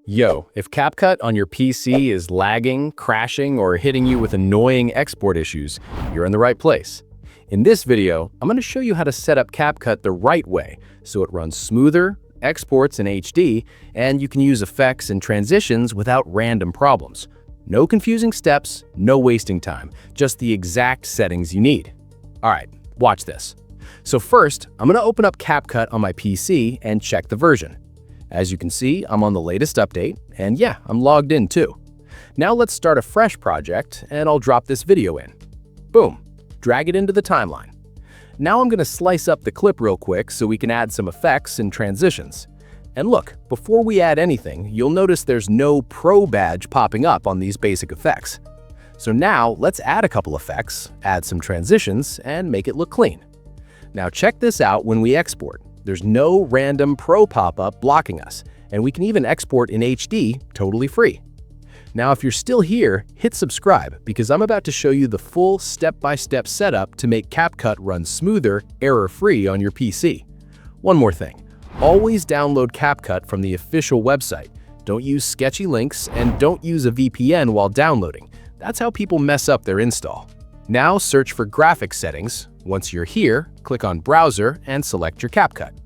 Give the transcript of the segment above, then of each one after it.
Yo, if CapCut on your PC is lagging, crashing, or hitting you with annoying export issues, you're in the right place. In this video, I'm going to show you how to set up CapCut the right way so it runs smoother, exports in HD, and you can use effects and transitions without random problems. No confusing steps, no wasting time, just the exact settings you need. Alright, watch this. So first, I'm going to open up CapCut on my PC and check the version. As you can see, I'm on the latest update, and yeah, I'm logged in too. Now let's start a fresh project, and I'll drop this video in. Boom, drag it into the timeline. Now I'm going to slice up the clip real quick so we can add some effects and transitions. And look, before we add anything, you'll notice there's no Pro badge popping up on these basic effects. So now let's add a couple effects, add some transitions, and make it look clean. Now check this out when we export. There's no random Pro pop-up blocking us, and we can even export in HD totally free. Now, if you're still here, hit subscribe because I'm about to show you the full step-by-step setup to make CapCut run smoother, error-free on your PC. One more thing, always download CapCut from the official website. Don't use sketchy links and don't use a VPN while downloading. That's how people mess up their install. Now search for graphics settings. Once you're here, click on Browser and select your CapCut.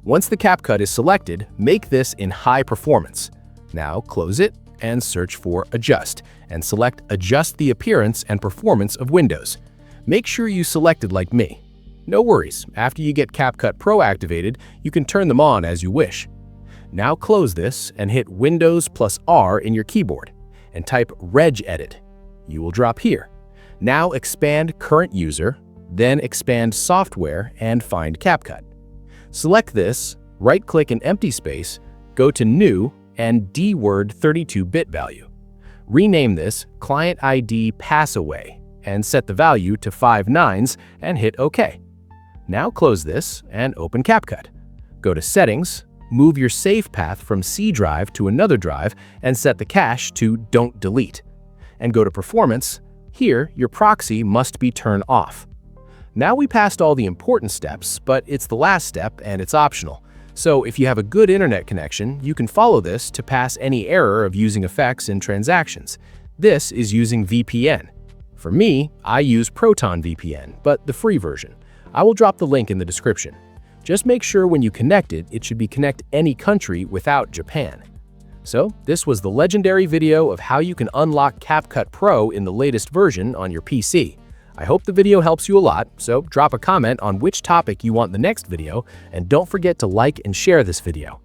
Once the CapCut is selected, make this in high performance. Now close it and search for Adjust and select Adjust the appearance and performance of Windows. Make sure you selected like me. No worries, after you get CapCut Pro activated, you can turn them on as you wish. Now close this and hit Windows+R in your keyboard and type regedit. You will drop here. Now expand Current User, then expand Software and find CapCut. Select this, right-click an empty space, go to New and DWORD 32-bit value. Rename this Client ID Passaway and set the value to 5 nines and hit OK. Now close this and open CapCut. Go to Settings, move your save path from C drive to another drive and set the cache to Don't Delete. And go to Performance. Here, your proxy must be turned off. Now we passed all the important steps, but it's the last step and it's optional. So if you have a good internet connection, you can follow this to pass any error of using effects in transactions. This is using VPN. For me, I use Proton VPN, but the free version. I will drop the link in the description. Just make sure when you connect it, it should be connect any country without Japan. So this was the legendary video of how you can unlock CapCut Pro in the latest version on your PC. I hope the video helps you a lot, so drop a comment on which topic you want the next video, and don't forget to like and share this video.